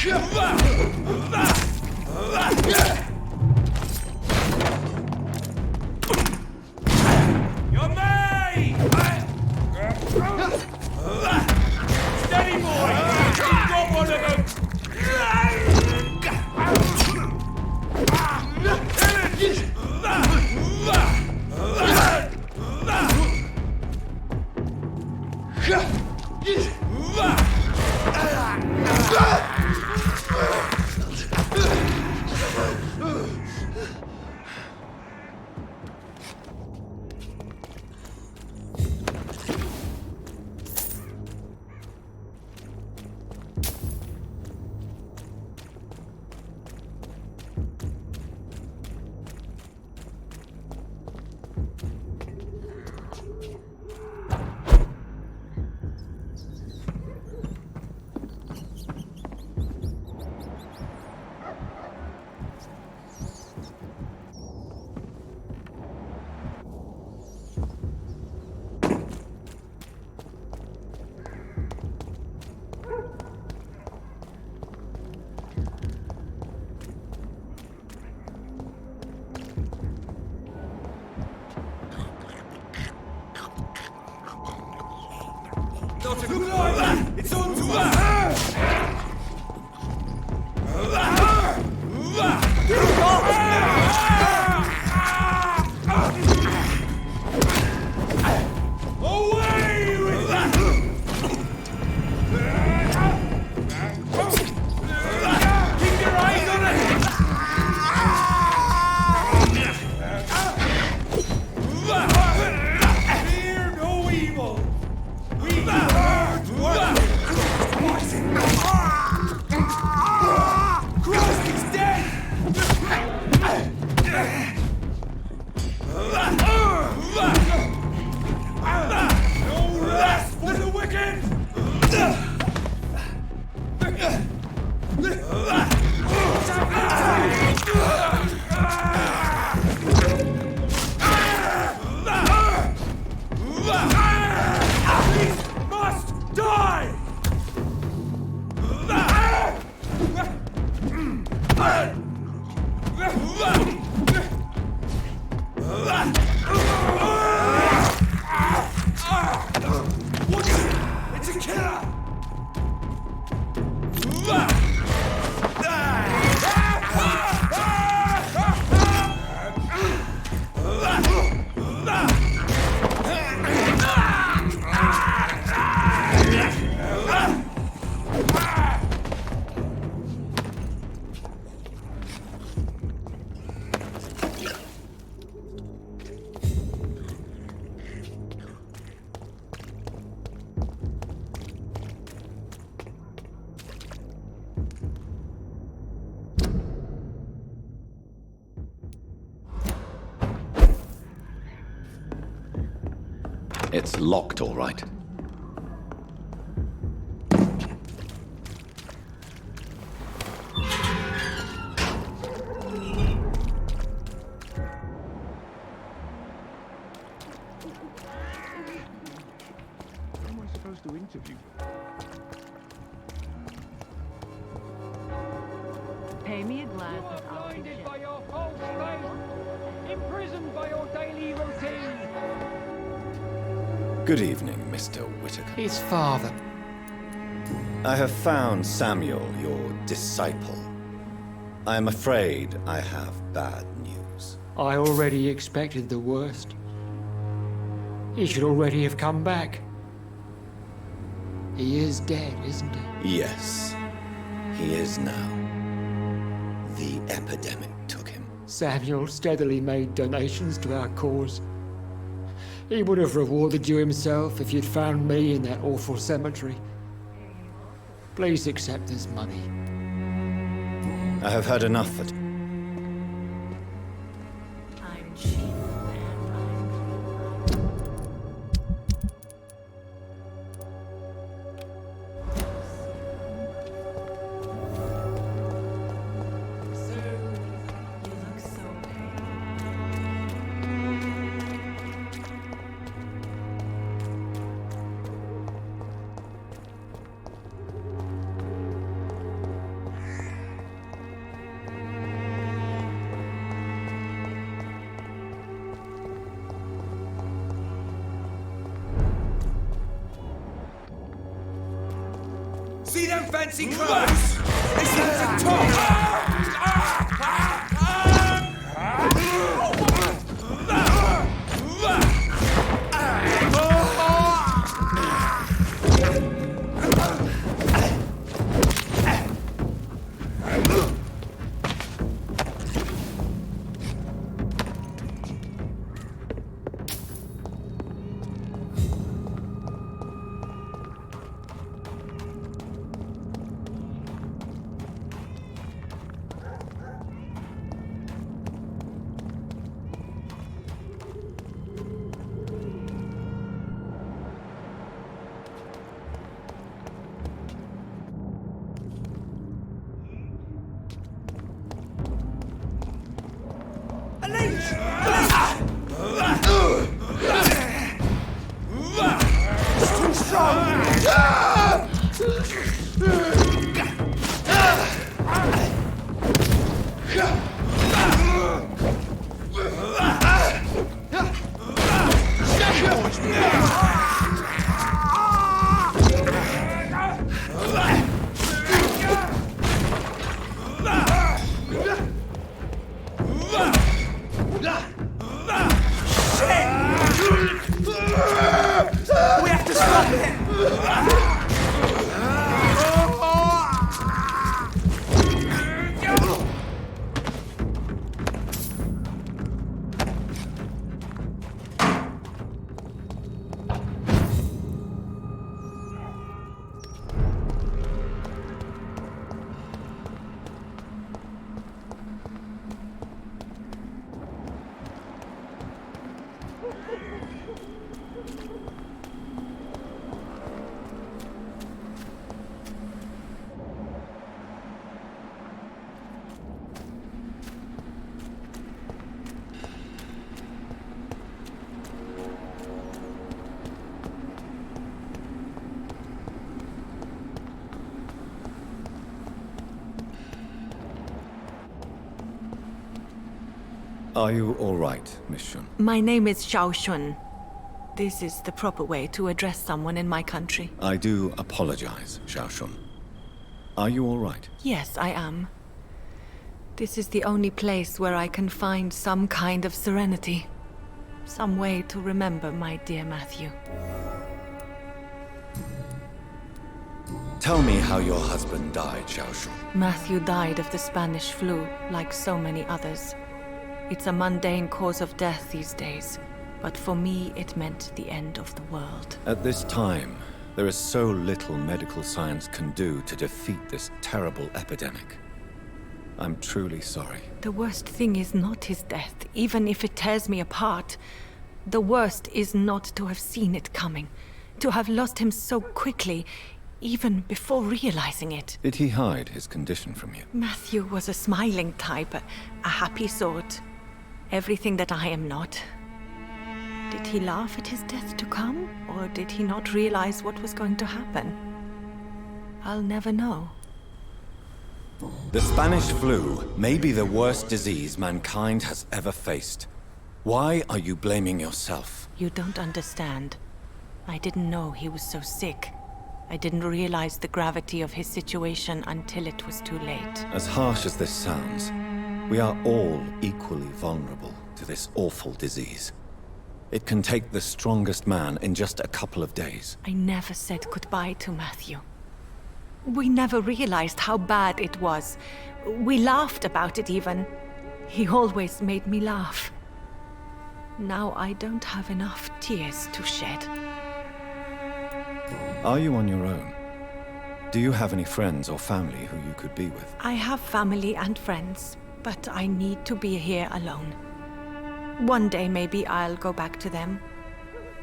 You're me! Steady, boy! You've got one of them! It's on to us! Away with you! Keep your eyes on it! Fear no evil! We heard what? Christ is dead! No rest for the wicked! Must die! What's it? It's a killer! It's locked, all right. To interview. Pay me a glass of Blinded by your false faith! Imprisoned by your daily routine! Good evening, Mr. Whitaker. His father. I have found Samuel, your disciple. I am afraid I have bad news. I already expected the worst. He should already have come back. He is dead, isn't he? Yes, he is now. The epidemic took him. Samuel steadily made donations to our cause. He would have rewarded you himself if you'd found me in that awful cemetery. Please accept this money. I have had enough for I'm cheap and I'm you look so pale. See them fancy clothes? This is a top! We have to stop him! Are you all right, Miss Shun? My name is Xiao Shun. This is the proper way to address someone in my country. I do apologize, Xiao Shun. Are you all right? Yes, I am. This is the only place where I can find some kind of serenity. Some way to remember my dear Matthew. Tell me how your husband died, Xiao Shun. Matthew died of the Spanish flu, like so many others. It's a mundane cause of death these days, but for me it meant the end of the world. At this time, there is so little medical science can do to defeat this terrible epidemic. I'm truly sorry. The worst thing is not his death, even if it tears me apart. The worst is not to have seen it coming, to have lost him so quickly, even before realizing it. Did he hide his condition from you? Matthew was a smiling type, a happy sort. Everything that I am not. Did he laugh at his death to come, or did he not realize what was going to happen? I'll never know. The Spanish flu may be the worst disease mankind has ever faced. Why are you blaming yourself? You don't understand. I didn't know he was so sick. I didn't realize the gravity of his situation until it was too late. As harsh as this sounds, we are all equally vulnerable to this awful disease. It can take the strongest man in just a couple of days. I never said goodbye to Matthew. We never realized how bad it was. We laughed about it even. He always made me laugh. Now I don't have enough tears to shed. Are you on your own? Do you have any friends or family who you could be with? I have family and friends, but I need to be here alone. One day maybe I'll go back to them,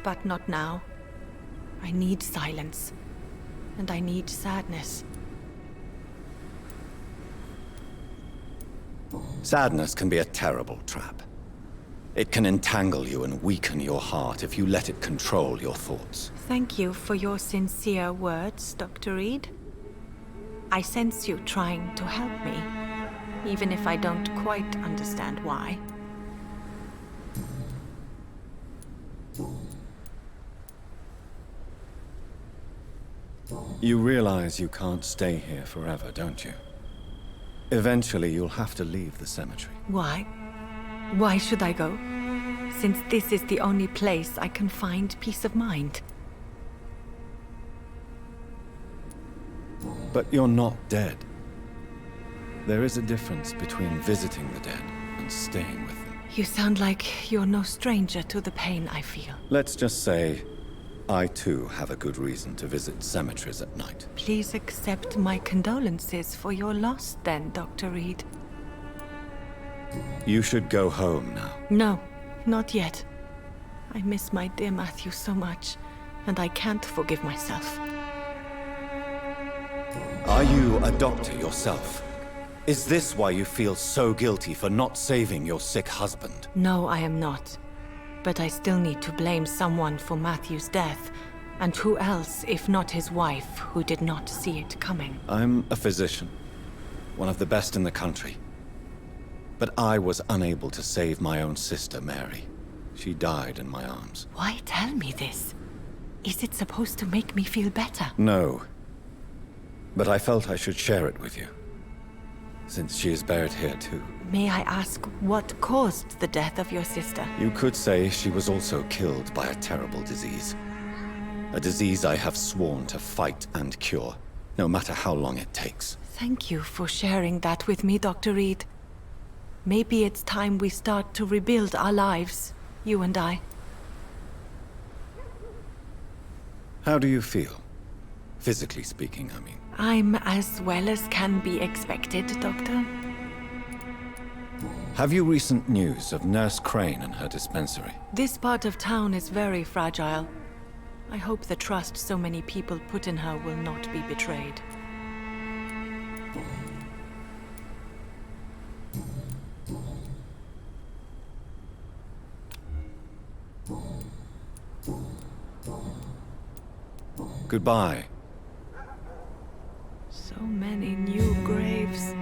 but not now. I need silence, and I need sadness. Sadness can be a terrible trap. It can entangle you and weaken your heart if you let it control your thoughts. Thank you for your sincere words, Dr. Reed. I sense you trying to help me, even if I don't quite understand why. You realize you can't stay here forever, don't you? Eventually, you'll have to leave the cemetery. Why? Why should I go? Since this is the only place I can find peace of mind. But you're not dead. There is a difference between visiting the dead and staying with them. You sound like you're no stranger to the pain I feel. Let's just say, I too have a good reason to visit cemeteries at night. Please accept my condolences for your loss then, Dr. Reed. You should go home now. No, not yet. I miss my dear Matthew so much, and I can't forgive myself. Are you a doctor yourself? Is this why you feel so guilty for not saving your sick husband? No, I am not. But I still need to blame someone for Matthew's death. And who else, if not his wife, who did not see it coming? I'm a physician, one of the best in the country. But I was unable to save my own sister, Mary. She died in my arms. Why tell me this? Is it supposed to make me feel better? No. But I felt I should share it with you, since she is buried here too. May I ask what caused the death of your sister? You could say she was also killed by a terrible disease. A disease I have sworn to fight and cure, no matter how long it takes. Thank you for sharing that with me, Dr. Reed. Maybe it's time we start to rebuild our lives, you and I. How do you feel? Physically speaking, I mean. I'm as well as can be expected, Doctor. Have you recent news of Nurse Crane and her dispensary? This part of town is very fragile. I hope the trust so many people put in her will not be betrayed. Goodbye. So many new graves.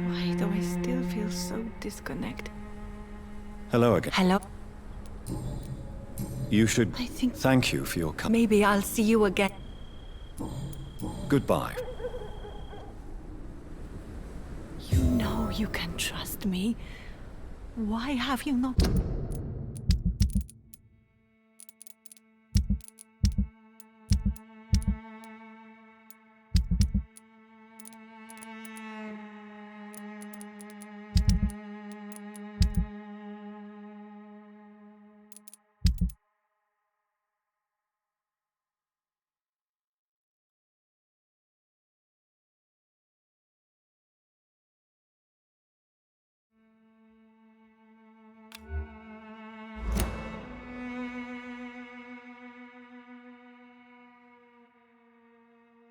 Why do I still feel so disconnected? Hello again. Hello? You should I think- thank you for your company. Maybe I'll see you again. Goodbye. You know you can trust me. Why have you not...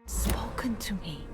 spoken to me?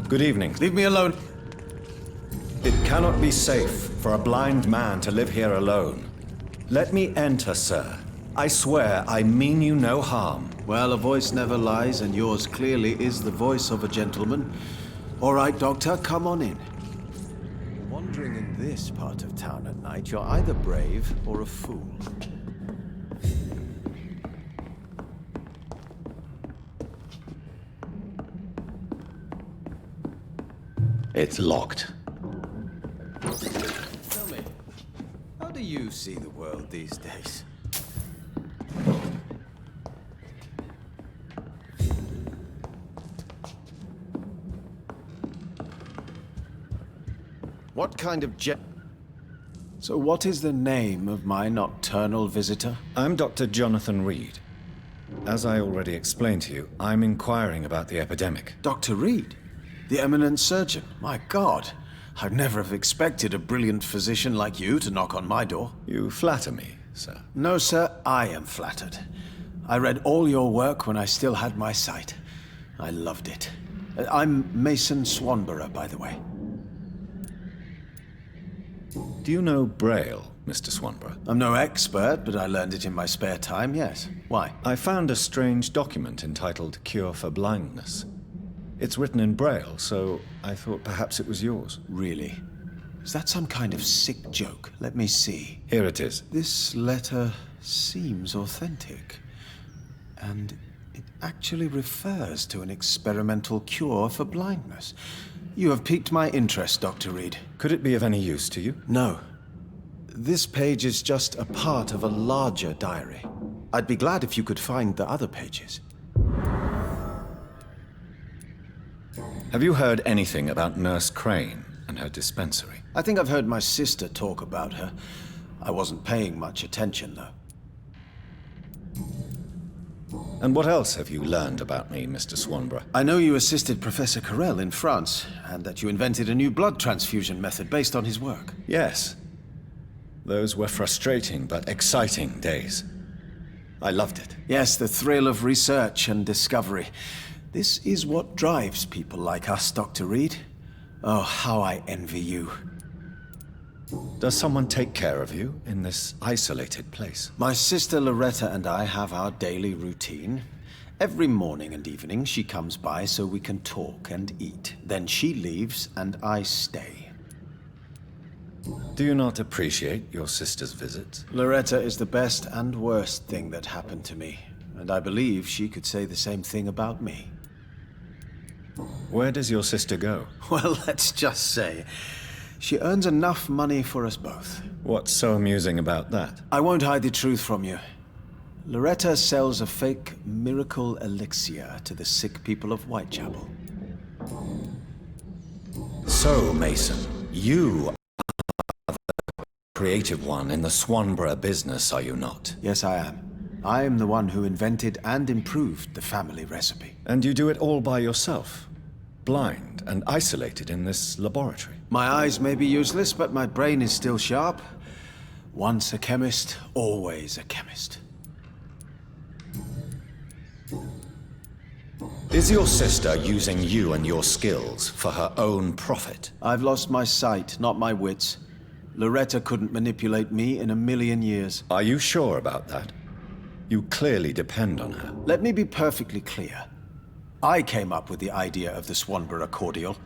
Good evening. Leave me alone. It cannot be safe for a blind man to live here alone. Let me enter, sir. I swear I mean you no harm. Well, a voice never lies, and yours clearly is the voice of a gentleman. All right, Doctor, come on in. Wandering in this part of town at night, you're either brave or a fool. It's locked. do you see the world these days? What kind of So what is the name of my nocturnal visitor? I'm Dr. Jonathan Rid. As I already explained to you, I'm inquiring about the epidemic. Dr. Reed? The eminent surgeon? My God, I'd never have expected a brilliant physician like you to knock on my door. You flatter me, sir. No, sir, I am flattered. I read all your work when I still had my sight. I loved it. I'm Mason Swanborough, by the way. Do you know Braille, Mr. Swanborough? I'm no expert, but I learned it in my spare time, yes. Why? I found a strange document entitled Cure for Blindness. It's written in Braille, so I thought perhaps it was yours. Really? Is that some kind of sick joke? Let me see. Here it is. This letter seems authentic. And it actually refers to an experimental cure for blindness. You have piqued my interest, Dr. Reed. Could it be of any use to you? No. This page is just a part of a larger diary. I'd be glad if you could find the other pages. Have you heard anything about Nurse Crane and her dispensary? I think I've heard my sister talk about her. I wasn't paying much attention, though. And what else have you learned about me, Mr. Swanborough? I know you assisted Professor Carell in France, and that you invented a new blood transfusion method based on his work. Yes. Those were frustrating but exciting days. I loved it. Yes, the thrill of research and discovery. This is what drives people like us, Dr. Reed. Oh, how I envy you. Does someone take care of you in this isolated place? My sister Loretta and I have our daily routine. Every morning and evening she comes by so we can talk and eat. Then she leaves and I stay. Do you not appreciate your sister's visits? Loretta is the best and worst thing that happened to me, and I believe she could say the same thing about me. Where does your sister go? Well, let's just say she earns enough money for us both. What's so amusing about that? I won't hide the truth from you. Loretta sells a fake miracle elixir to the sick people of Whitechapel. So, Mason, you are the creative one in the Swanborough business, are you not? Yes, I am. I am the one who invented and improved the family recipe. And you do it all by yourself? Blind and isolated in this laboratory? My eyes may be useless, but my brain is still sharp. Once a chemist, always a chemist. Is your sister using you and your skills for her own profit? I've lost my sight, not my wits. Loretta couldn't manipulate me in a million years. Are you sure about that? You clearly depend on her. Let me be perfectly clear. I came up with the idea of the Swanborough cordial.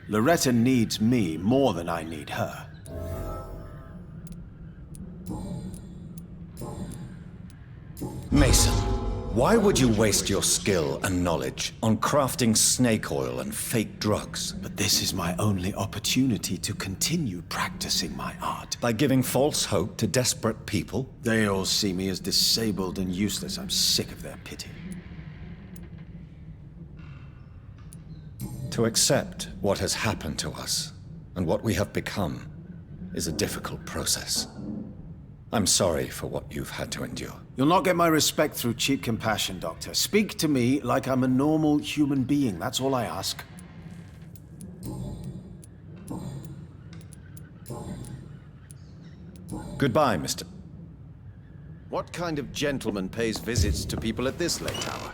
Loretta needs me more than I need her. Mason, why would you waste your skill and knowledge on crafting snake oil and fake drugs? But this is my only opportunity to continue practicing my art. By giving false hope to desperate people? They all see me as disabled and useless. I'm sick of their pity. To accept what has happened to us and what we have become is a difficult process. I'm sorry for what you've had to endure. You'll not get my respect through cheap compassion, Doctor. Speak to me like I'm a normal human being. That's all I ask. Goodbye, Mr. What kind of gentleman pays visits to people at this late hour?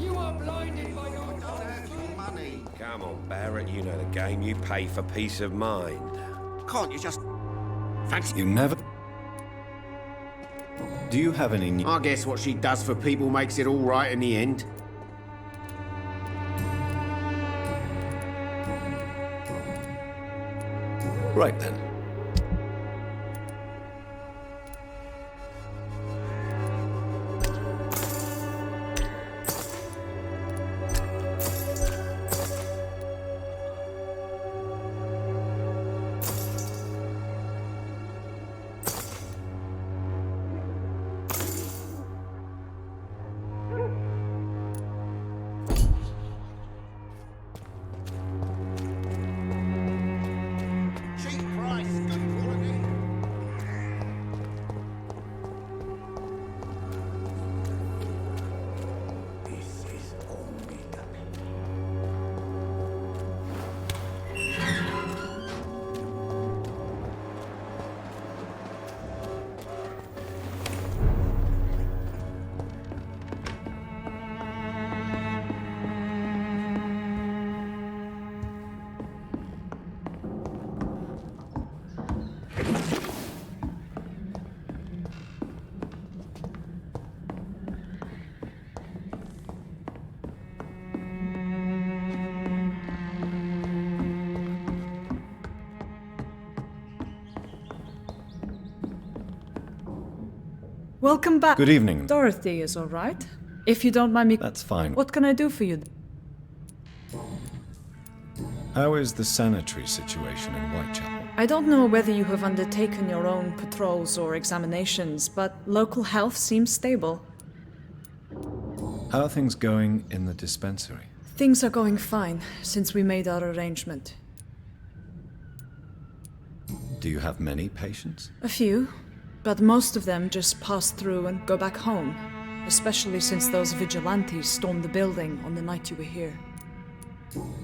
You are blinded by your Money. Come on, Barrett, you know the game. You pay for peace of mind. Can't you just... Fancy... You never... Do you have any new... I guess what she does for people makes it all right in the end. Right then. Welcome back. Good evening. Dorothy is all right. If you don't mind me... That's fine. What can I do for you? How is the sanitary situation in Whitechapel? I don't know whether you have undertaken your own patrols or examinations, but local health seems stable. How are things going in the dispensary? Things are going fine since we made our arrangement. Do you have many patients? A few, but most of them just pass through and go back home, especially since those vigilantes stormed the building on the night you were here.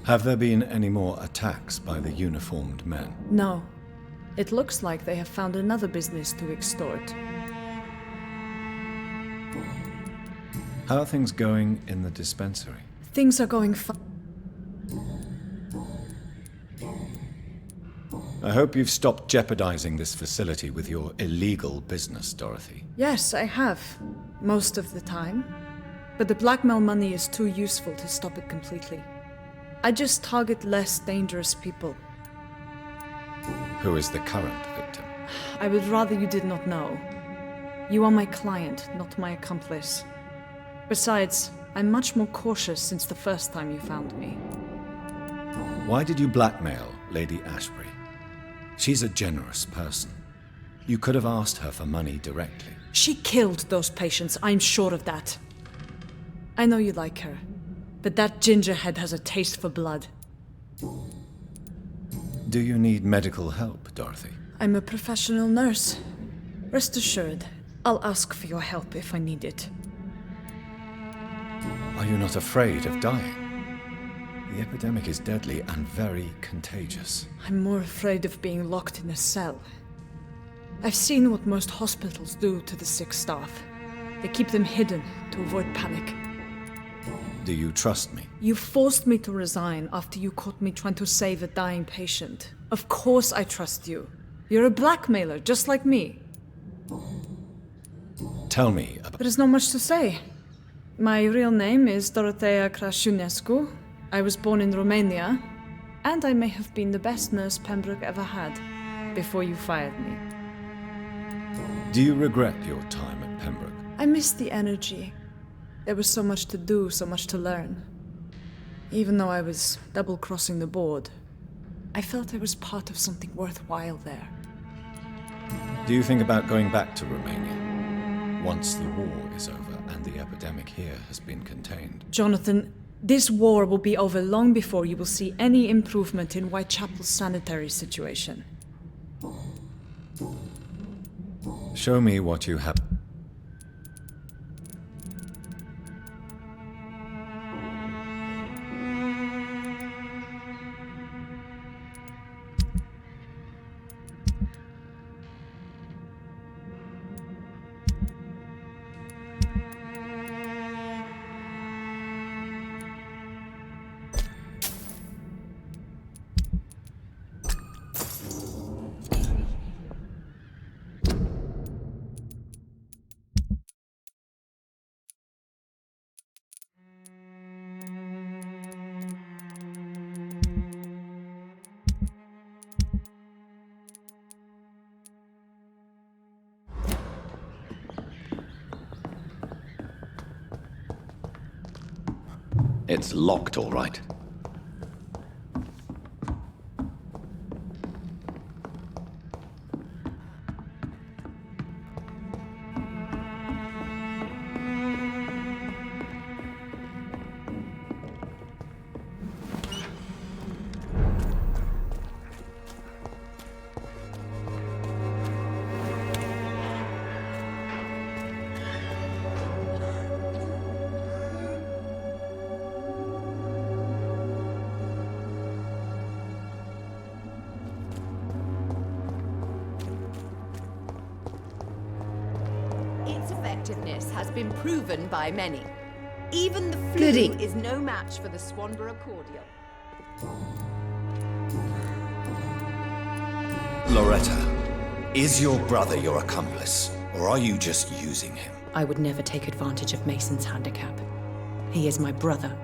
Have there been any more attacks by the uniformed men? No. It looks like they have found another business to extort. How are things going in the dispensary? Things are going fine. I hope you've stopped jeopardizing this facility with your illegal business, Dorothy. Yes, I have. Most of the time. But the blackmail money is too useful to stop it completely. I just target less dangerous people. Who is the current victim? I would rather you did not know. You are my client, not my accomplice. Besides, I'm much more cautious since the first time you found me. Why did you blackmail Lady Ashbury? She's a generous person. You could have asked her for money directly. She killed those patients, I'm sure of that. I know you like her, but that gingerhead has a taste for blood. Do you need medical help, Dorothy? I'm a professional nurse. Rest assured, I'll ask for your help if I need it. Are you not afraid of dying? The epidemic is deadly and very contagious. I'm more afraid of being locked in a cell. I've seen what most hospitals do to the sick staff. They keep them hidden to avoid panic. Do you trust me? You forced me to resign after you caught me trying to save a dying patient. Of course I trust you. You're a blackmailer, just like me. Tell me about... There is not much to say. My real name is Dorothea Crasciunescu. I was born in Romania, and I may have been the best nurse Pembroke ever had, before you fired me. Do you regret your time at Pembroke? I miss the energy. There was so much to do, so much to learn. Even though I was double-crossing the board, I felt I was part of something worthwhile there. Do you think about going back to Romania, once the war is over and the epidemic here has been contained? Jonathan, this war will be over long before you will see any improvement in Whitechapel's sanitary situation. Show me what you have. It's locked, all right. Its effectiveness has been proven by many. Even the flu Goody. is no match for the Swanborough cordial. Loretta, is your brother your accomplice, or are you just using him? I would never take advantage of Mason's handicap. He is my brother.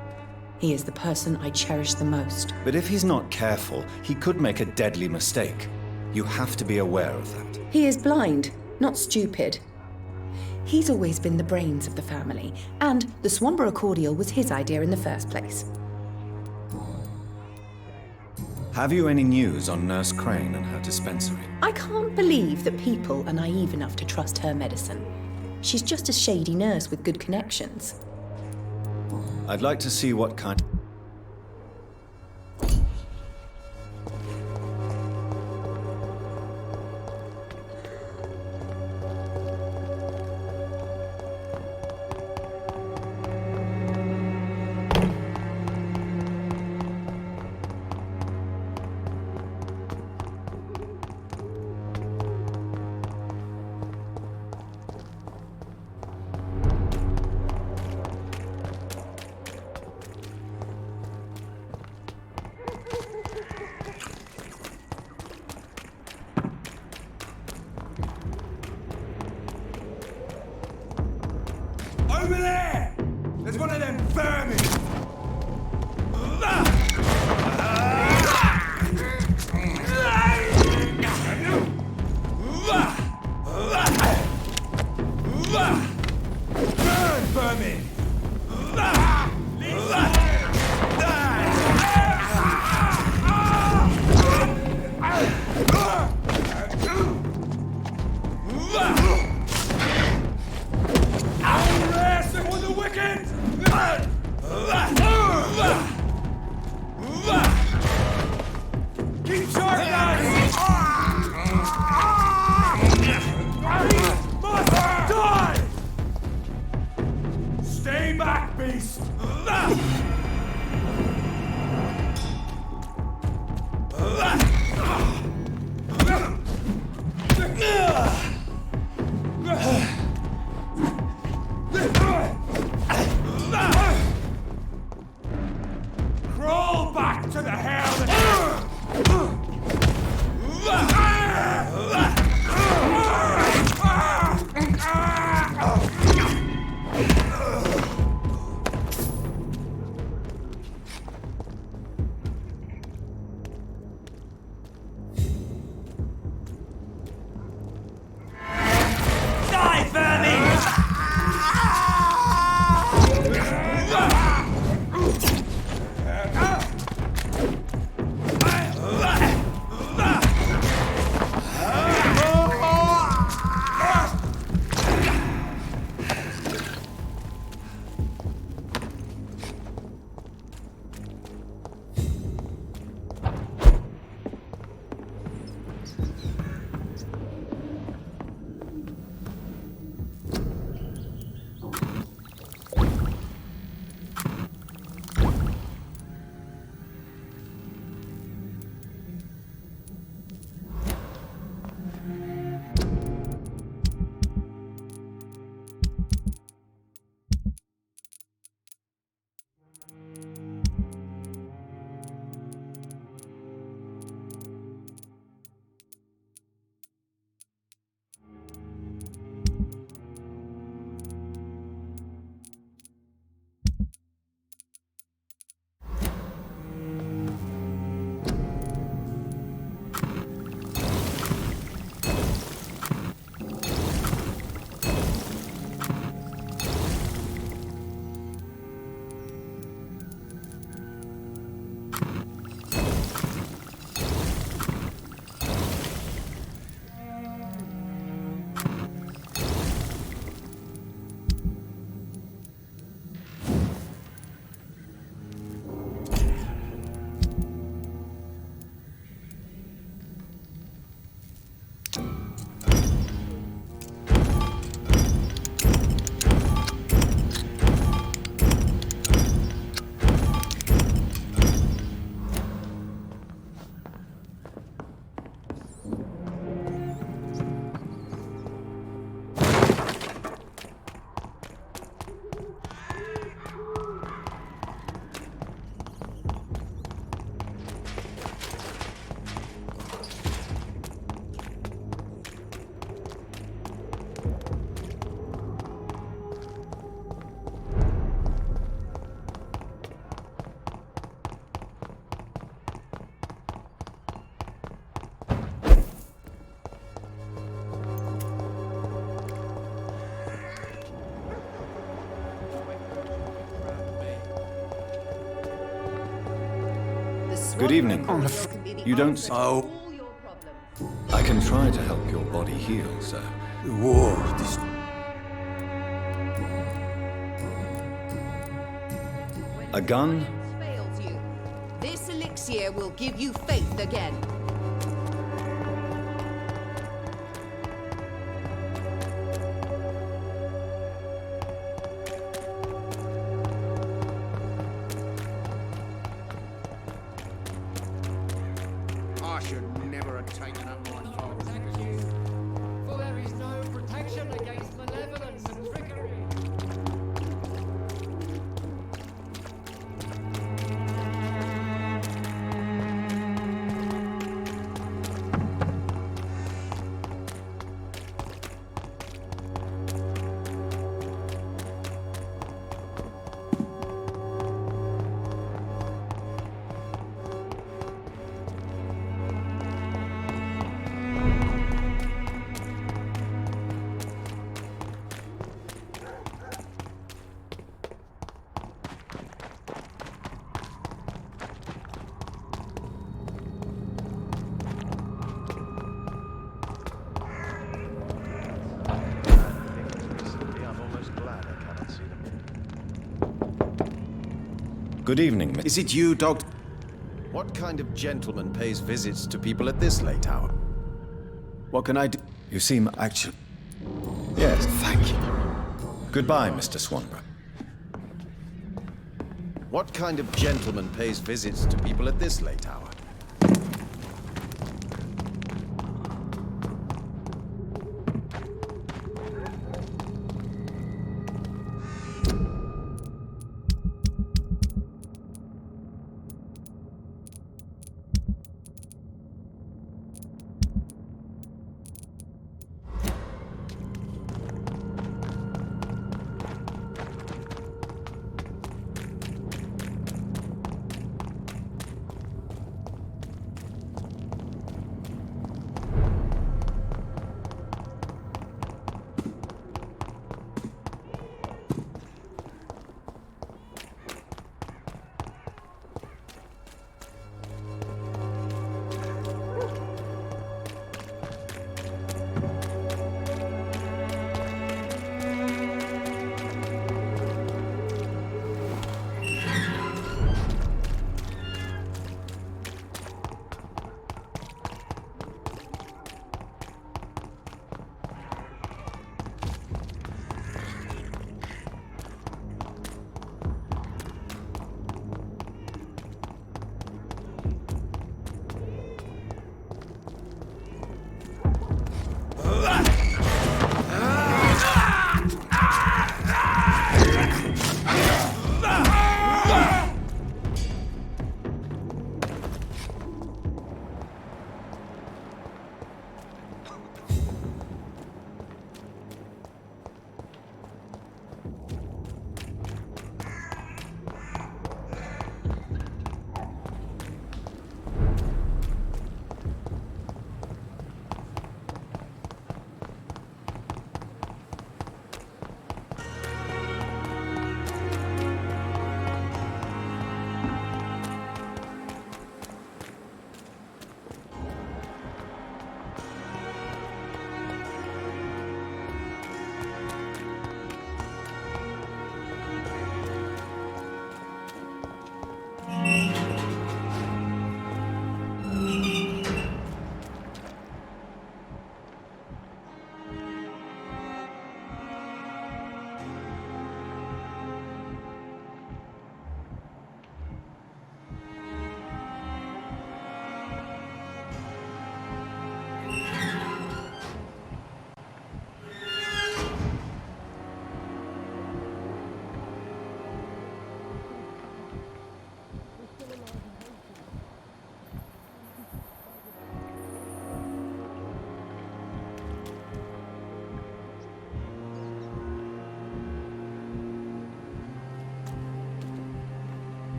He is the person I cherish the most. But if he's not careful, he could make a deadly mistake. You have to be aware of that. He is blind, not stupid. He's always been the brains of the family, and the Swanborough cordial was his idea in the first place. Have you any news on Nurse Crane and her dispensary? I can't believe that people are naive enough to trust her medicine. She's just a shady nurse with good connections. I'd like to see what kind... Over there! There's one of them vermin! Burn, vermin! Keep charging! Must die! Stay back, beast! Crawl back to the hell! Good evening. You don't... Oh. I can try to help your body heal, sir. Whoa, this... A gun? Fails you. This elixir will give you faith again. I should never have taken up my father's For there is no protection against malevolence and trickery. I'm almost glad I cannot see them. Good evening, Miss... Is it you, Doctor? What kind of gentleman pays visits to people at this late hour? What can I do? You seem actually... Yes, thank you. Goodbye, Mr. Swanborough. What kind of gentleman pays visits to people at this late hour?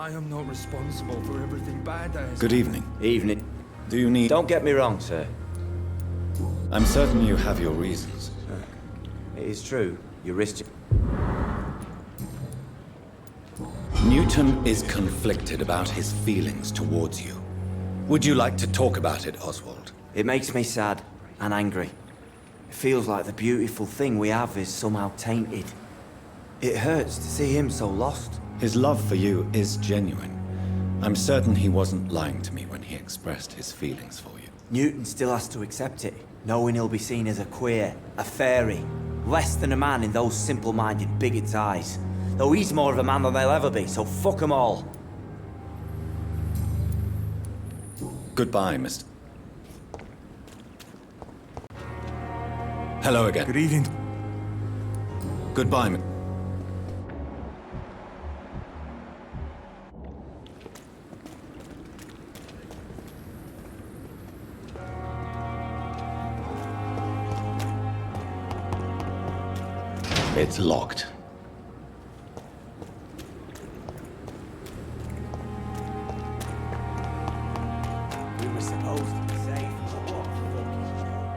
I am not responsible for everything bad that has Good evening. Evening. Do you need... Don't get me wrong, sir. I'm certain you have your reasons. It is true. You risked it. Newton is conflicted about his feelings towards you. Would you like to talk about it, Oswald? It makes me sad and angry. It feels like the beautiful thing we have is somehow tainted. It hurts to see him so lost. His love for you is genuine. I'm certain he wasn't lying to me when he expressed his feelings for you. Newton still has to accept it, knowing he'll be seen as a queer, a fairy, less than a man in those simple-minded bigots' eyes. Though he's more of a man than they'll ever be, so fuck them all. Goodbye, Mr. Hello again. Good evening. Goodbye, It's locked. We were supposed to be safe. What a fucking joke.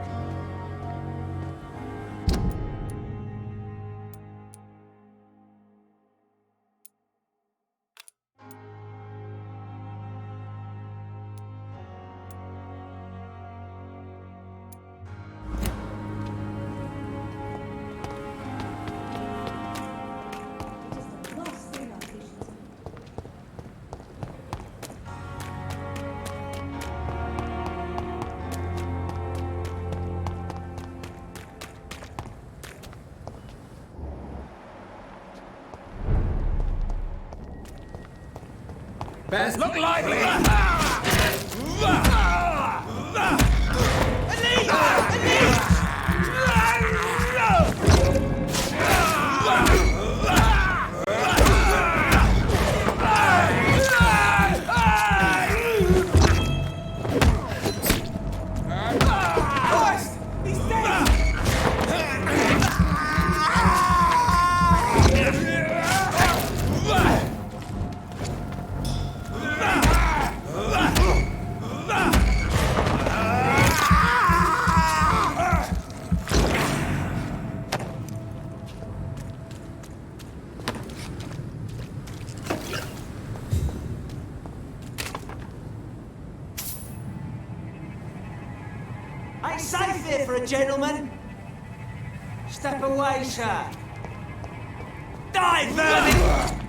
Best look lively! Ain't safe here for a gentleman. Step away, sir. Die, vermin!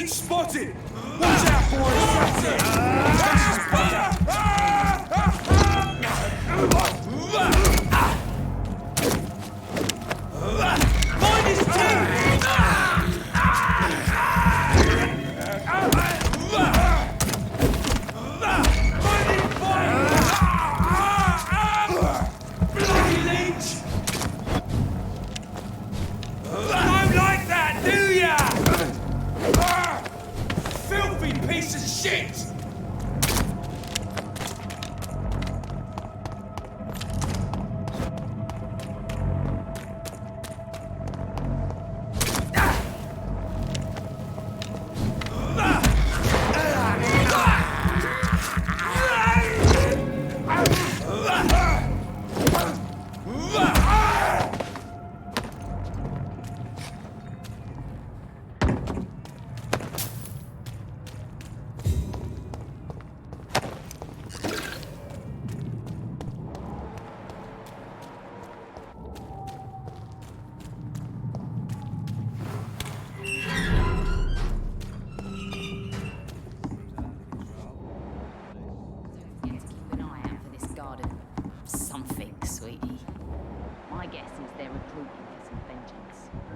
Leech spotted! Watch out, boys! That's it! Find his teeth! Bloody Leech! Don't like that, do ya? Filthy piece of shit!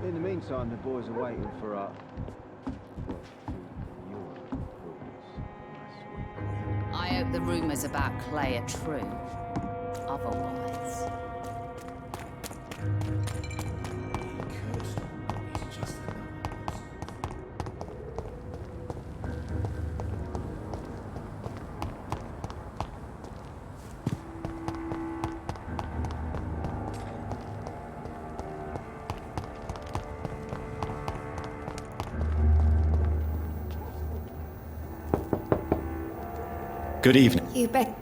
In the meantime, the boys are waiting for our... I hope the rumours about Clay are true. Otherwise... Good evening. You bet.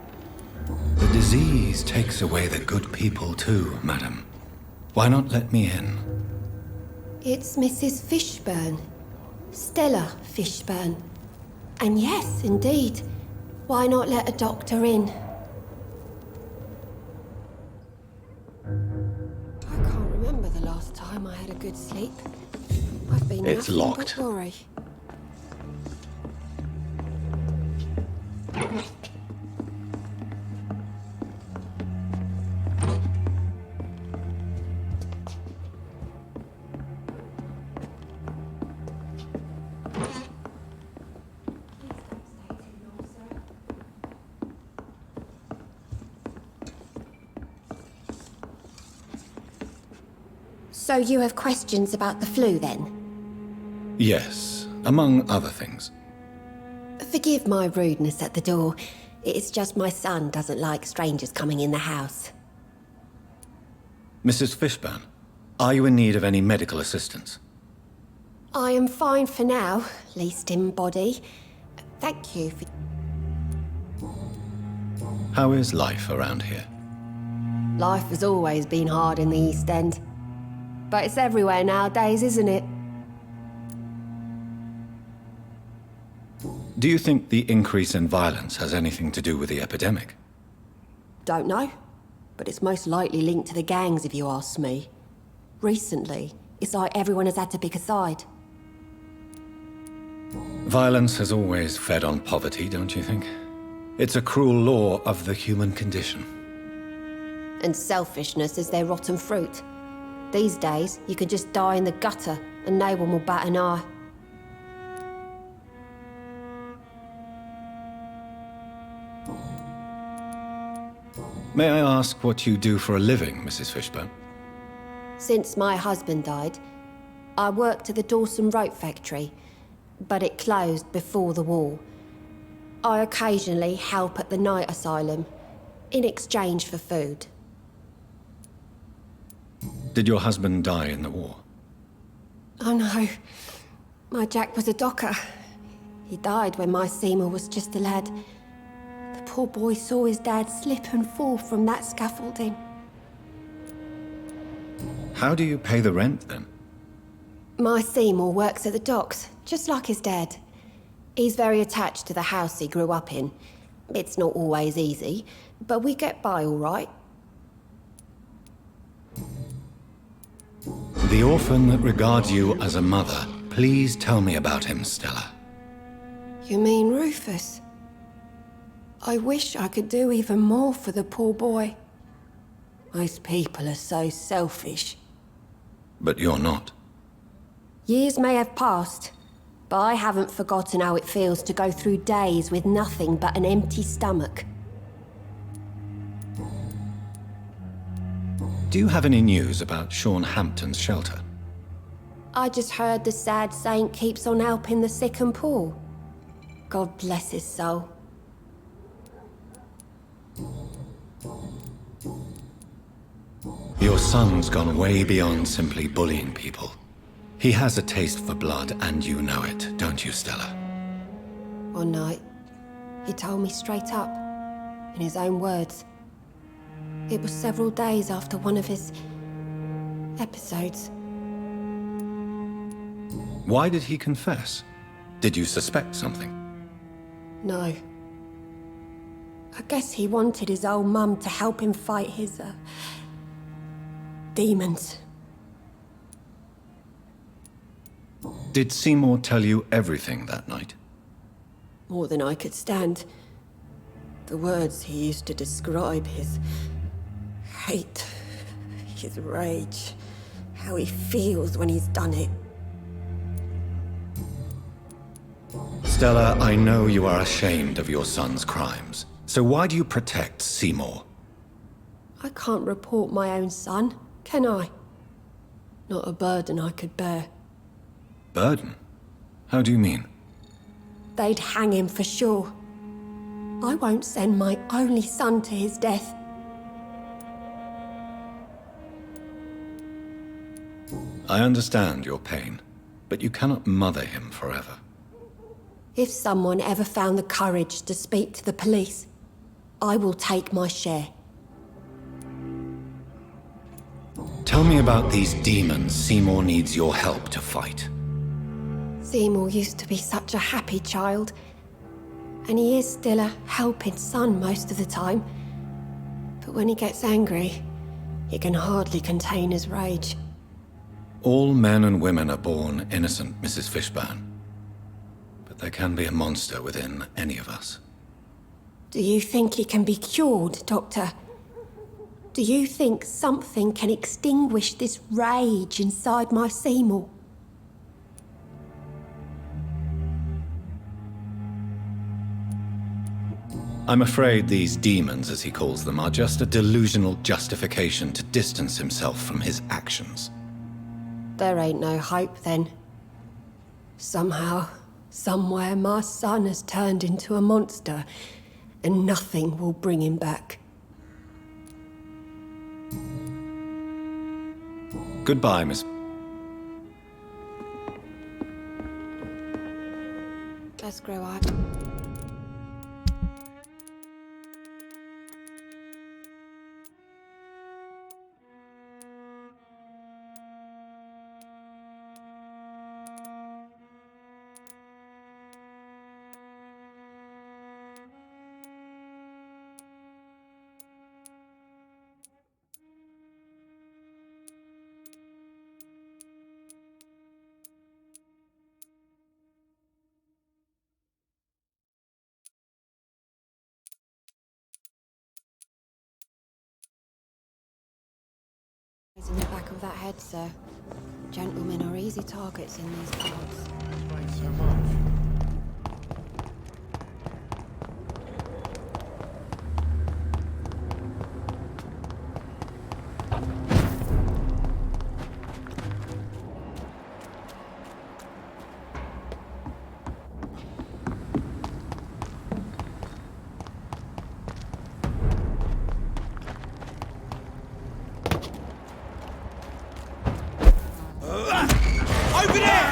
The disease takes away the good people too, madam. Why not let me in? It's Mrs. Fishburne. Stella Fishburne. And yes, indeed. Why not let a doctor in? I can't remember the last time I had a good sleep. I've been It's nothing locked. but worry. So you have questions about the flu, then? Yes, among other things. Forgive my rudeness at the door. It's just my son doesn't like strangers coming in the house. Mrs. Fishburne, are you in need of any medical assistance? I am fine for now, least in body. Thank you for... How is life around here? Life has always been hard in the East End. But it's everywhere nowadays, isn't it? Do you think the increase in violence has anything to do with the epidemic? Don't know. But it's most likely linked to the gangs, if you ask me. Recently, it's like everyone has had to pick a side. Violence has always fed on poverty, don't you think? It's a cruel law of the human condition. And selfishness is their rotten fruit. These days, you can just die in the gutter and no one will bat an eye. May I ask what you do for a living, Mrs. Fishburne? Since my husband died, I worked at the Dawson Rope factory, but it closed before the war. I occasionally help at the night asylum, in exchange for food. Did your husband die in the war? Oh no, my Jack was a docker. He died when my Seymour was just a lad. The poor boy saw his dad slip and fall from that scaffolding. How do you pay the rent, then? My Seymour works at the docks, just like his dad. He's very attached to the house he grew up in. It's not always easy, but we get by all right. The orphan that regards you as a mother. Please tell me about him, Stella. You mean Rufus? I wish I could do even more for the poor boy. Most people are so selfish. But you're not. Years may have passed, but I haven't forgotten how it feels to go through days with nothing but an empty stomach. Do you have any news about Sean Hampton's shelter? I just heard the sad saint keeps on helping the sick and poor. God bless his soul. Your son's gone way beyond simply bullying people. He has a taste for blood, and you know it, don't you, Stella? One night, he told me straight up, in his own words. It was several days after one of his episodes. Why did he confess? Did you suspect something? No. I guess he wanted his old mum to help him fight his, demons. Did Seymour tell you everything that night? More than I could stand. The words he used to describe his hate, his rage, how he feels when he's done it. Stella, I know you are ashamed of your son's crimes. So why do you protect Seymour? I can't report my own son, can I? Not a burden I could bear. Burden? How do you mean? They'd hang him for sure. I won't send my only son to his death. I understand your pain, but you cannot mother him forever. If someone ever found the courage to speak to the police, I will take my share. Tell me about these demons Seymour needs your help to fight. Seymour used to be such a happy child, and he is still a helping son most of the time. But when he gets angry, he can hardly contain his rage. All men and women are born innocent, Mrs. Fishburne. But there can be a monster within any of us. Do you think he can be cured, Doctor? Do you think something can extinguish this rage inside my Seymour? I'm afraid these demons, as he calls them, are just a delusional justification to distance himself from his actions. There ain't no hope, then. Somehow, somewhere, my son has turned into a monster, and nothing will bring him back. Goodbye, Miss... Let's grow up. In the back of that head, sir. Gentlemen are easy targets in these parts. Thanks so much. Open it!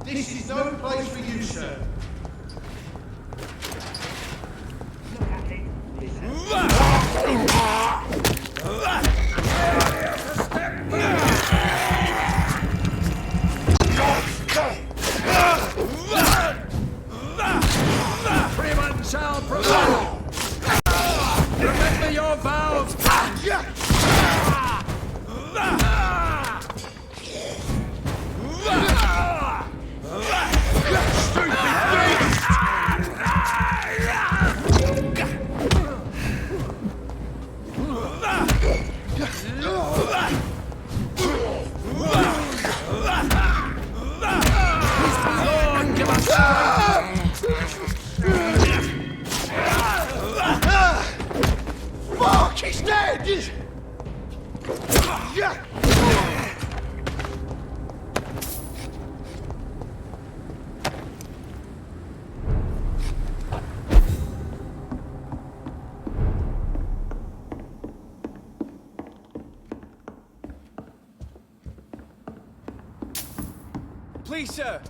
This is no place for you, sir. Look at it. Please, sir.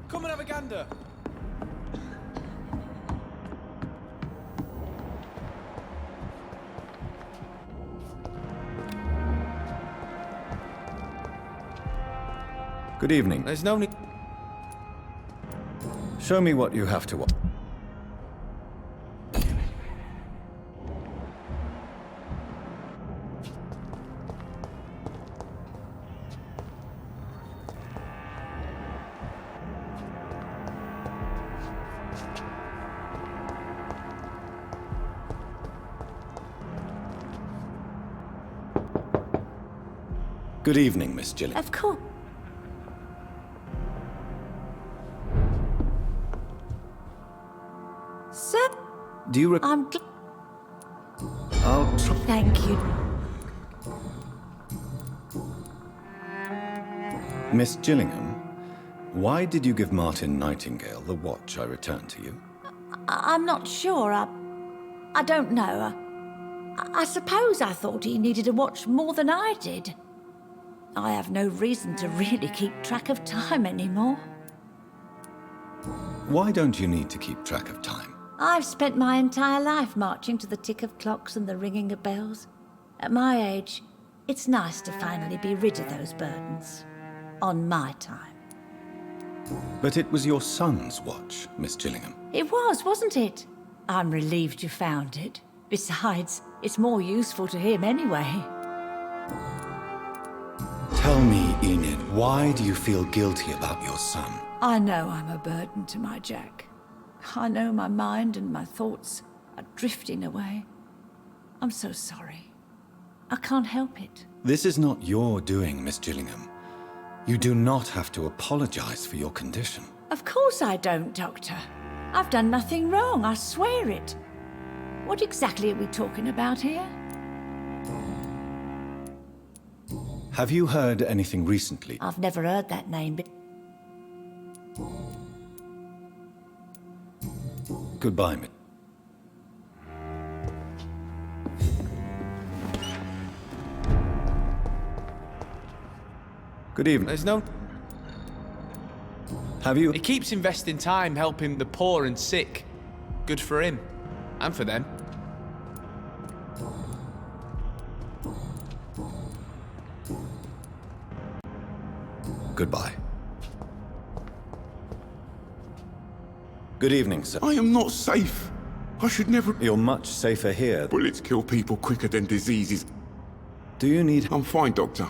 Come and have a gander. Good evening. There's no need. Show me what you have to watch. Good evening, Miss Gilligan. Of course. Sir, Do you I'll try. thank you. Miss Gillingham, why did you give Martin Nightingale the watch I returned to you? I'm not sure. I don't know. I suppose I thought he needed a watch more than I did. I have no reason to really keep track of time anymore. Why don't you need to keep track of time? I've spent my entire life marching to the tick of clocks and the ringing of bells. At my age, it's nice to finally be rid of those burdens. On my time. But it was your son's watch, Miss Gillingham. It was, wasn't it? I'm relieved you found it. Besides, it's more useful to him anyway. Tell me, Enid, why do you feel guilty about your son? I know I'm a burden to my Jack. I know my mind and my thoughts are drifting away. I'm so sorry. I can't help it. This is not your doing, Miss Gillingham. You do not have to apologize for your condition. Of course I don't, Doctor. I've done nothing wrong, I swear it. What exactly are we talking about here? Have you heard anything recently? I've never heard that name, but... Goodbye, Miss. Good evening. There's no... Have you... He keeps investing time helping the poor and sick. Good for him. And for them. Goodbye. Good evening, sir. I am not safe. I should never... You're much safer here. Bullets kill people quicker than diseases. Do you need... I'm fine, Doctor.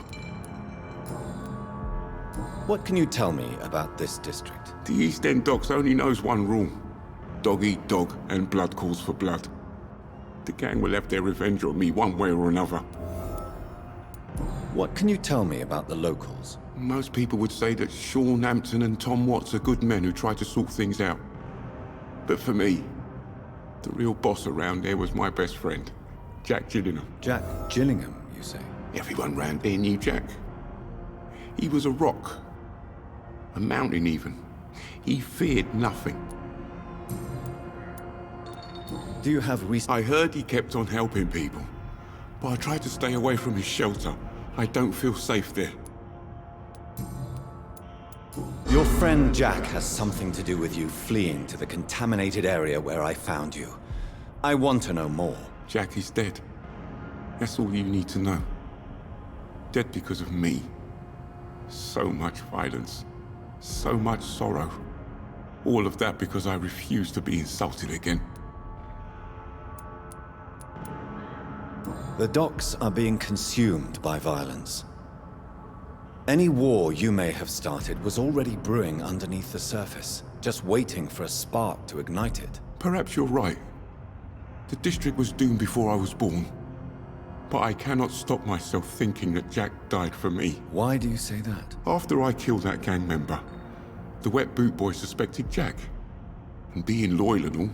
What can you tell me about this district? The East End Docks only knows one rule. Dog eat dog, and blood calls for blood. The gang will have their revenge on me one way or another. What can you tell me about the locals? Most people would say that Sean Hampton and Tom Watts are good men who try to sort things out. But for me, the real boss around there was my best friend, Jack Gillingham. Jack Gillingham, you say? Everyone round there knew Jack. He was a rock. A mountain even. He feared nothing. Do you have I heard he kept on helping people. But I tried to stay away from his shelter. I don't feel safe there. Your friend Jack has something to do with you fleeing to the contaminated area where I found you. I want to know more. Jack is dead. That's all you need to know. Dead because of me. So much violence. So much sorrow. All of that because I refuse to be insulted again. The docks are being consumed by violence. Any war you may have started was already brewing underneath the surface, just waiting for a spark to ignite it. Perhaps you're right. The district was doomed before I was born. But I cannot stop myself thinking that Jack died for me. Why do you say that? After I killed that gang member, the wet boot boy suspected Jack. And being loyal and all,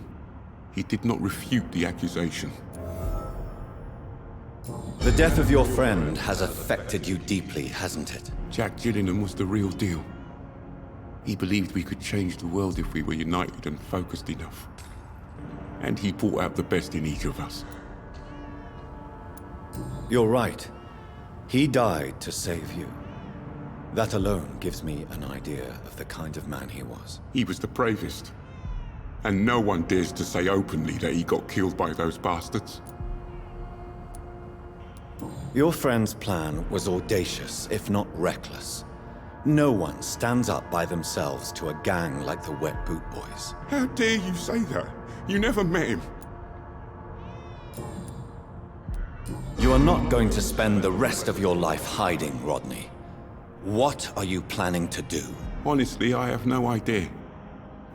he did not refute the accusation. The death of your friend has affected you deeply, hasn't it? Jack Gillingham was the real deal. He believed we could change the world if we were united and focused enough. And he brought out the best in each of us. You're right. He died to save you. That alone gives me an idea of the kind of man he was. He was the bravest. And no one dares to say openly that he got killed by those bastards. Your friend's plan was audacious, if not reckless. No one stands up by themselves to a gang like the Wet Boot Boys. How dare you say that? You never met him. You are not going to spend the rest of your life hiding, Rodney. What are you planning to do? Honestly, I have no idea.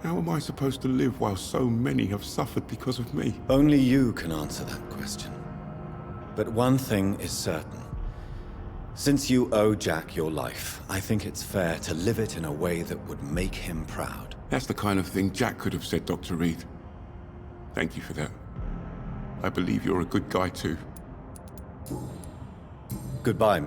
How am I supposed to live while so many have suffered because of me? Only you can answer that question. But one thing is certain. Since you owe Jack your life, I think it's fair to live it in a way that would make him proud. That's the kind of thing Jack could have said, Dr. Reed. Thank you for that. I believe you're a good guy too. Goodbye.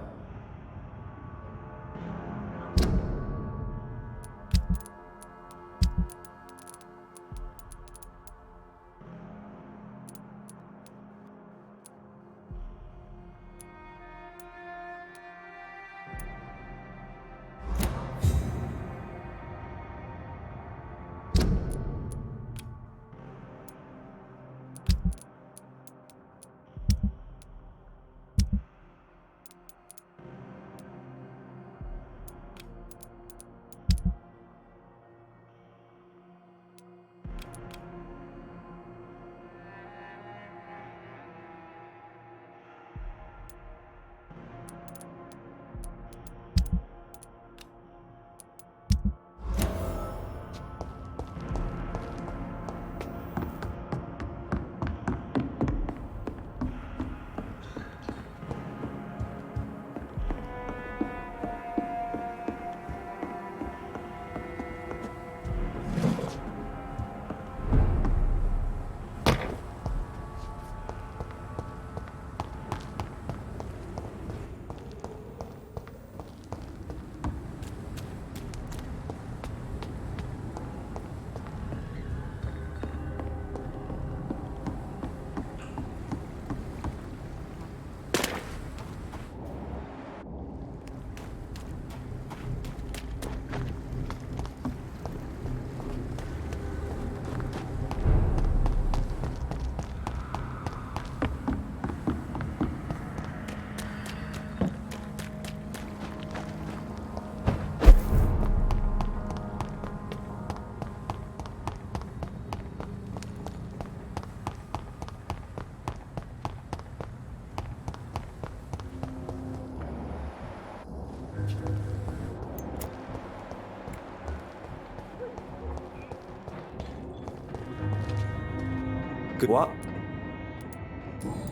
What?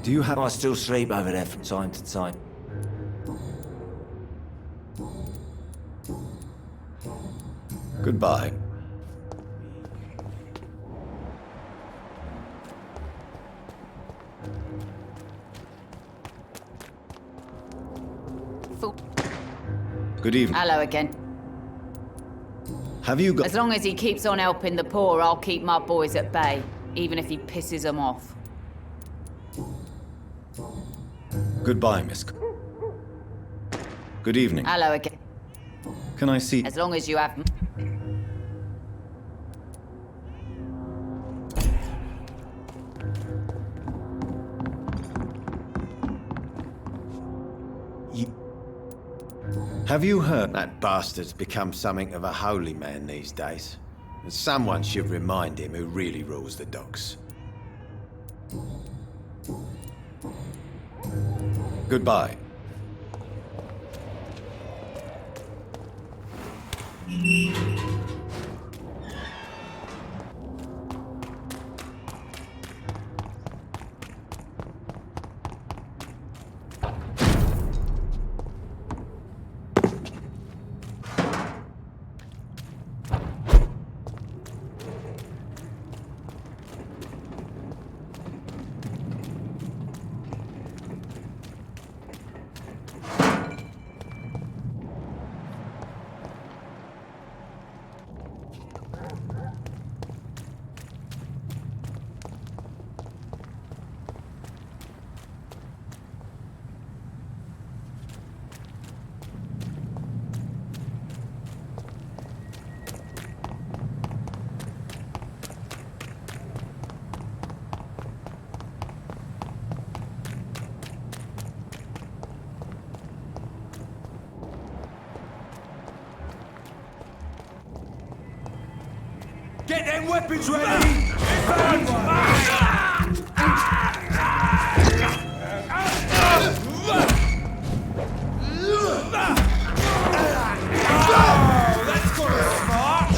Do you have... I still sleep over there from time to time. Goodbye. Good evening. Hello again. Have you got... As long as he keeps on helping the poor, I'll keep my boys at bay, even if he pisses them off. Goodbye, Miss... Good evening. Hello again. Can I see... As long as you have... Have you heard? That bastard's become something of a holy man these days. And someone should remind him who really rules the docks. Goodbye. Get them weapons ready! Found that's got us smart!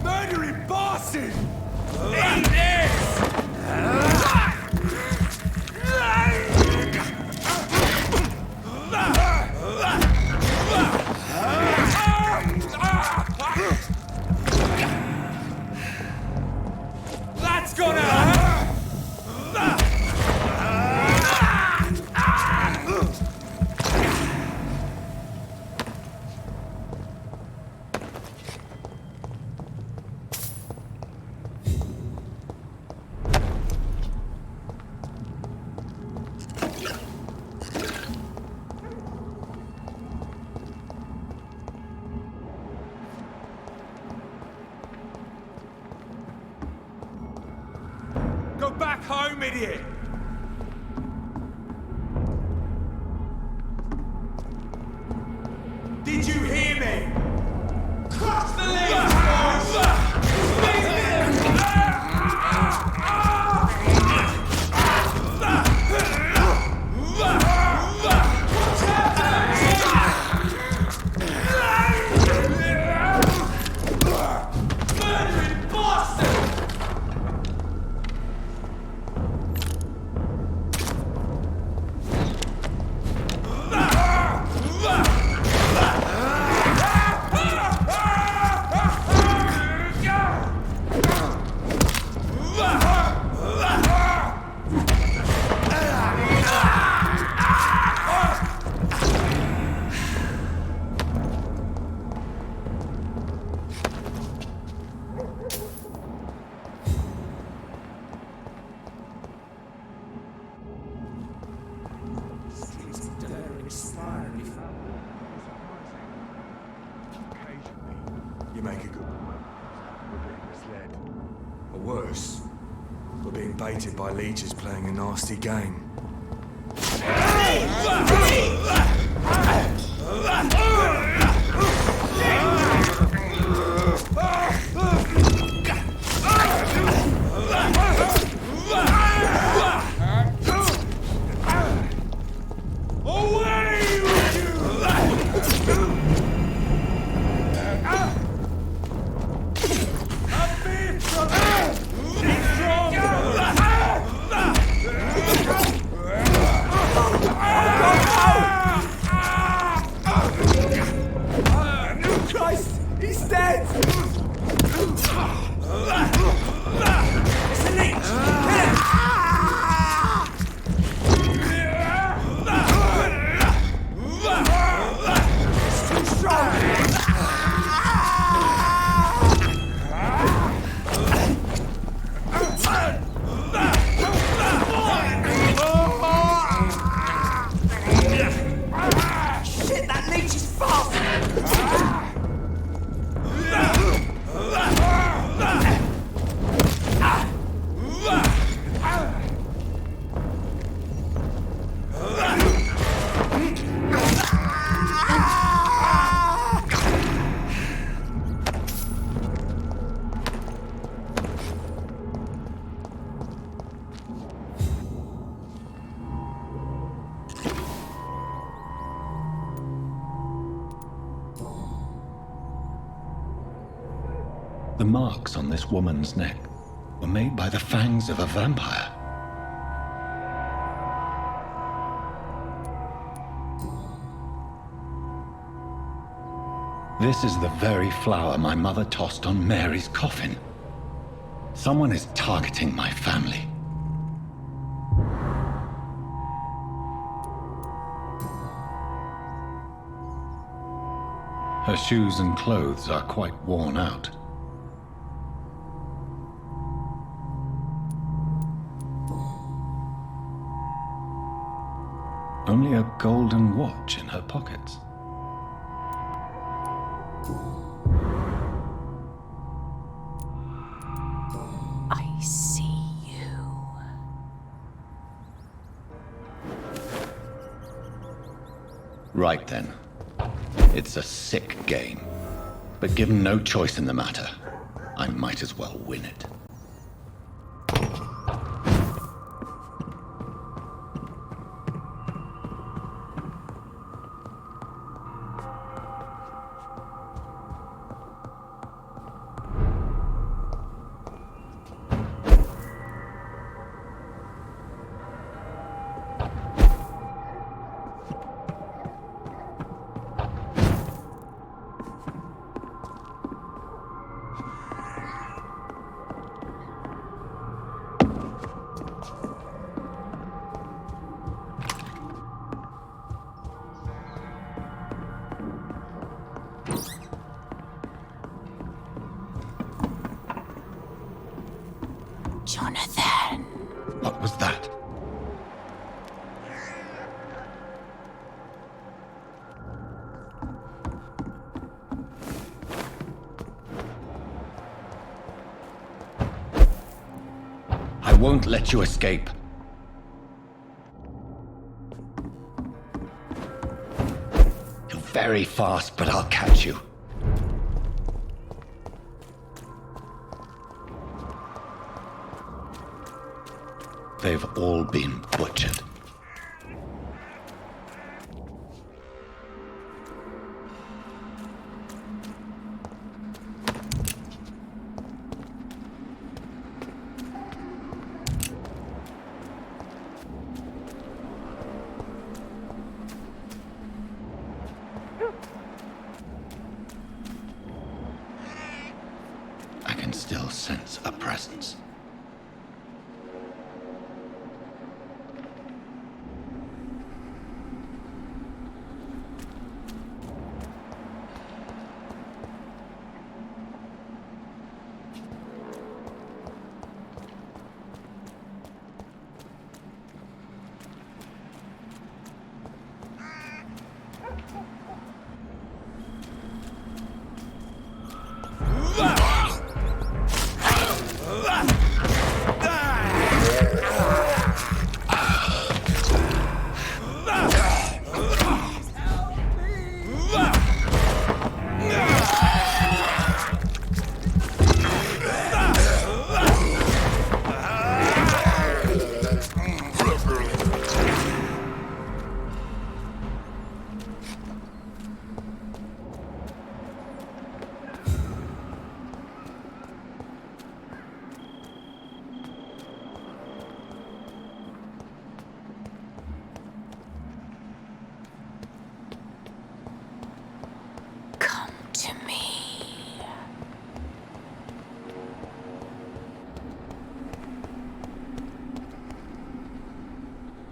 Murdering bastard! Eat this! That's gonna hurt! Go back home, idiot! Did you hear me? Crush the legs, Murdering bastard! You make a good point. We're being misled. Or worse, we're being baited by leeches playing a nasty game. Away with you! Christ! He's dead! It's a leech! Kill him! It's too strong! Shit, that leech is fast! The marks on this woman's neck were made by the fangs of a vampire. This is the very flower my mother tossed on Mary's coffin. Someone is targeting my family. Her shoes and clothes are quite worn out. Only a golden watch in her pockets. I see you. Right then. It's a sick game. But given no choice in the matter, I might as well win it. Jonathan. What was that? I won't let you escape. You're very fast, but I'll catch you. They've all been butchered. I can still sense a presence.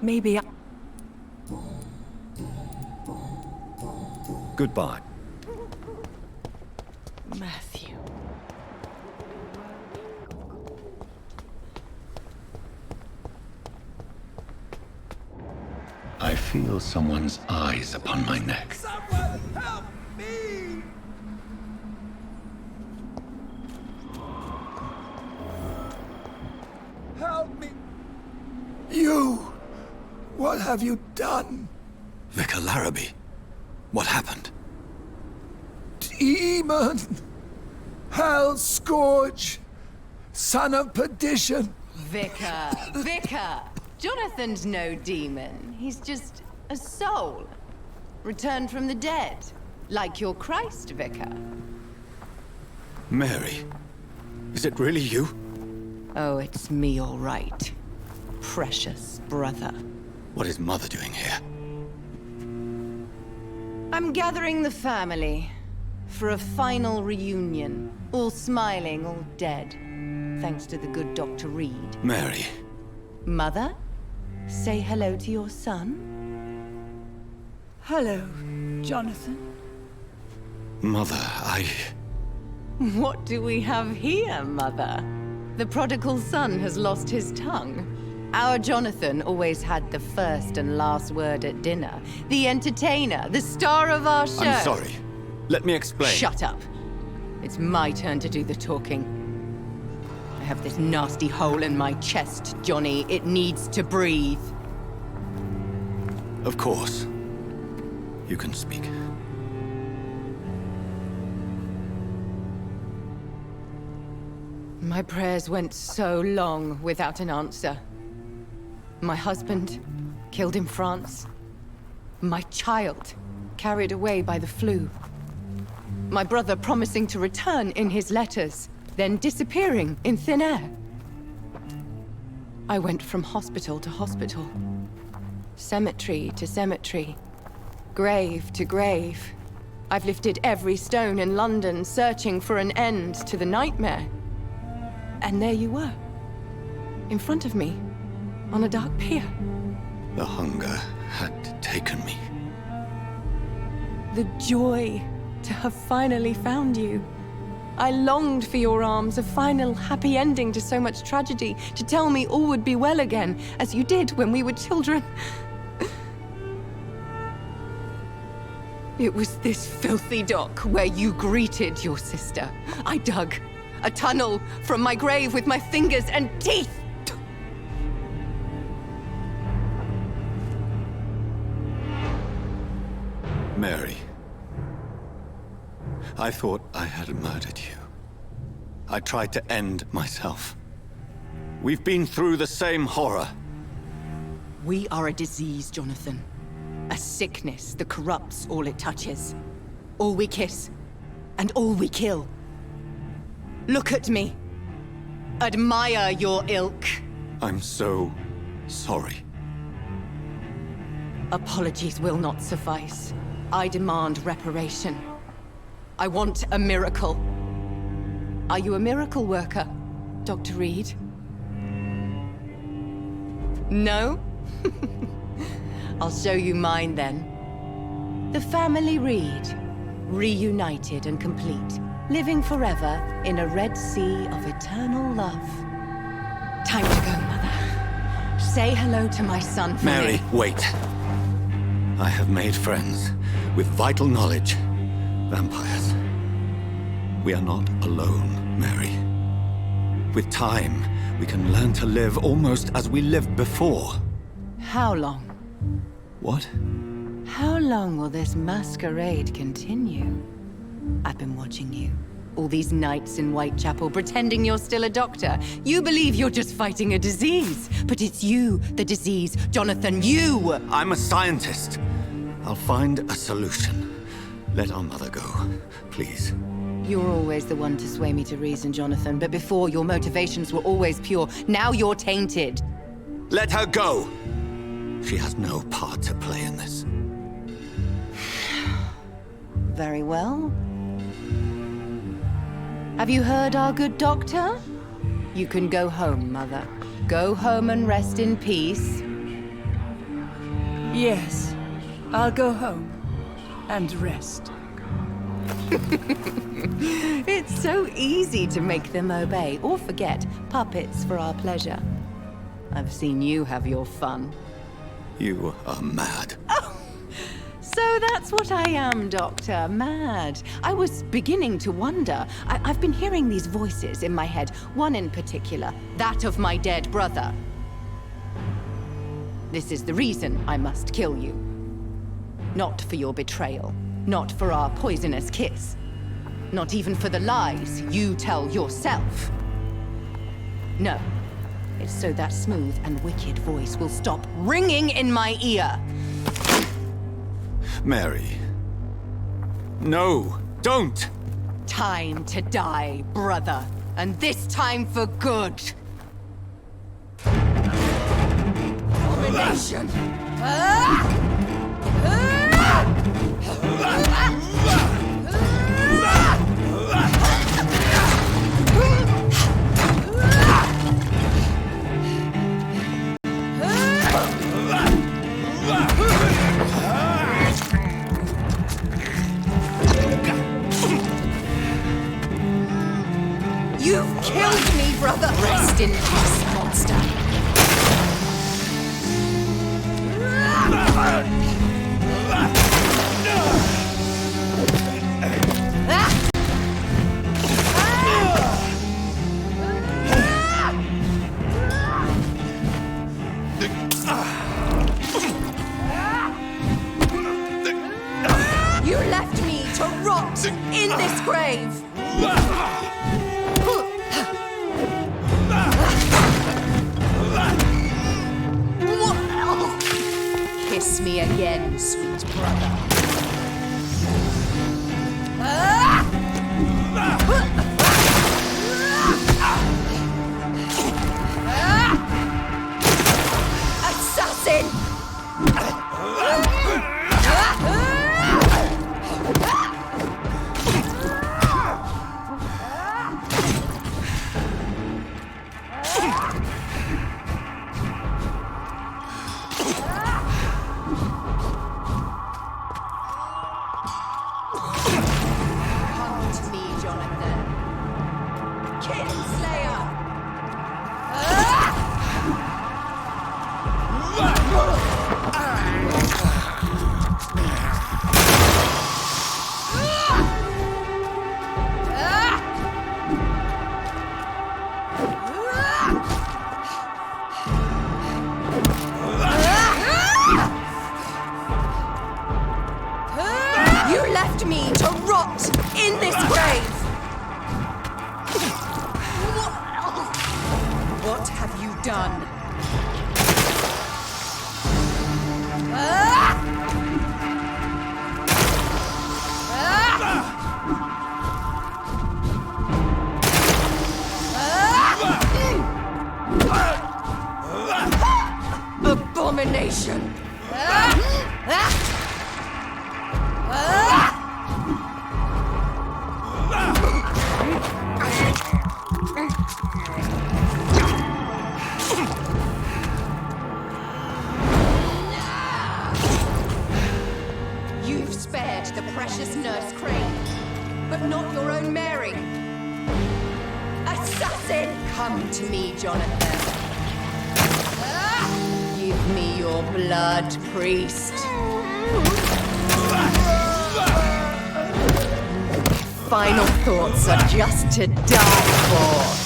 Maybe Goodbye. Matthew. I feel someone's eyes upon my neck. Someone help me! Help me! You! What have you done? Vicar Larrabee, what happened? Demon! Hell scourge! Son of perdition! Vicar! Jonathan's no demon. He's just a soul. Returned from the dead. Like your Christ, Vicar. Mary, is it really you? Oh, it's me, all right. Precious brother. What is Mother doing here? I'm gathering the family for a final reunion. All smiling, all dead. Thanks to the good Dr. Reid. Mary. Mother, say hello to your son. Hello, Jonathan. Mother, What do we have here, Mother? The prodigal son has lost his tongue. Our Jonathan always had the first and last word at dinner. The entertainer, the star of our show. I'm sorry. Let me explain. Shut up. It's my turn to do the talking. I have this nasty hole in my chest, Johnny. It needs to breathe. Of course. You can speak. My prayers went so long without an answer. My husband, killed in France. My child, carried away by the flu. My brother promising to return in his letters, then disappearing in thin air. I went from hospital to hospital, cemetery to cemetery, grave to grave. I've lifted every stone in London, searching for an end to the nightmare. And there you were, in front of me, on a dark pier. The hunger had taken me. The joy to have finally found you. I longed for your arms, a final happy ending to so much tragedy, to tell me all would be well again, as you did when we were children. It was this filthy dock where you greeted your sister. I dug a tunnel from my grave with my fingers and teeth. Mary. I thought I had murdered you. I tried to end myself. We've been through the same horror. We are a disease, Jonathan. A sickness that corrupts all it touches. All we kiss, and all we kill. Look at me. Admire your ilk. I'm so sorry. Apologies will not suffice. I demand reparation. I want a miracle. Are you a miracle worker, Dr. Reed? No? I'll show you mine then. The family Reed, reunited and complete, living forever in a red sea of eternal love. Time to go, Mother. Say hello to my son for Mary, me. wait. I have made friends with vital knowledge. Vampires. We are not alone, Mary. With time, we can learn to live almost as we lived before. How long? What? How long will this masquerade continue? I've been watching you. All these nights in Whitechapel, pretending you're still a doctor. You believe you're just fighting a disease. But it's you, the disease. Jonathan, you! I'm a scientist. I'll find a solution. Let our mother go, please. You're always the one to sway me to reason, Jonathan. But before, your motivations were always pure. Now you're tainted. Let her go! She has no part to play in this. Very well. Have you heard our good doctor? You can go home, Mother. Go home and rest in peace. Yes, I'll go home and rest. It's so easy to make them obey or forget. Puppets for our pleasure. I've seen you have your fun. You are mad. Oh, so that's what I am, Doctor. Mad. I was beginning to wonder. I've been hearing these voices in my head. One in particular, that of my dead brother. This is the reason I must kill you. Not for your betrayal. Not for our poisonous kiss. Not even for the lies you tell yourself. No. It's so that smooth and wicked voice will stop ringing in my ear. Mary. No, don't! Time to die, brother. And this time for good. Domination! You've killed me, brother! Rest in peace, monster. You left me to rot in this grave! Kiss me again, sweet brother. Assassin! Come to me, Jonathan. Kinslayer! You left me to rot in this grave! What have you done? Abomination! You've spared the precious nurse Crane, but not your own Mary. Assassin! Come to me, Jonathan. Give me your blood, priest. Final thoughts are just to die for.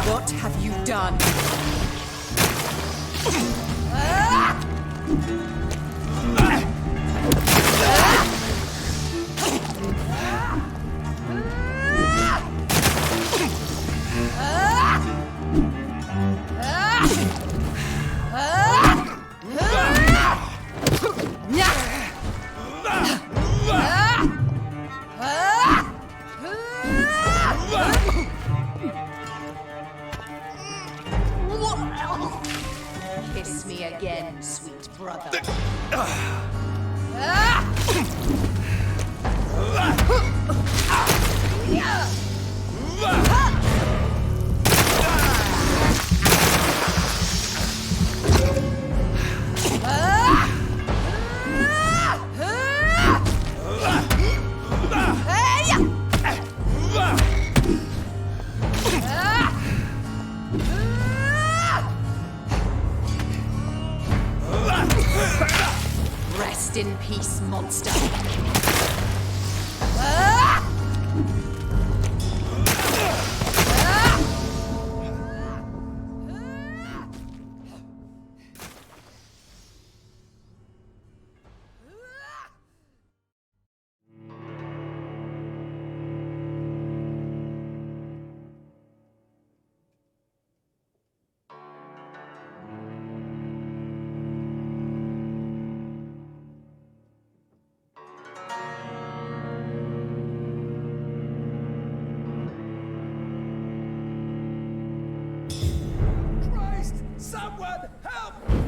What have you done? Kiss me again, sweet brother. Rest in peace, monster. Someone help!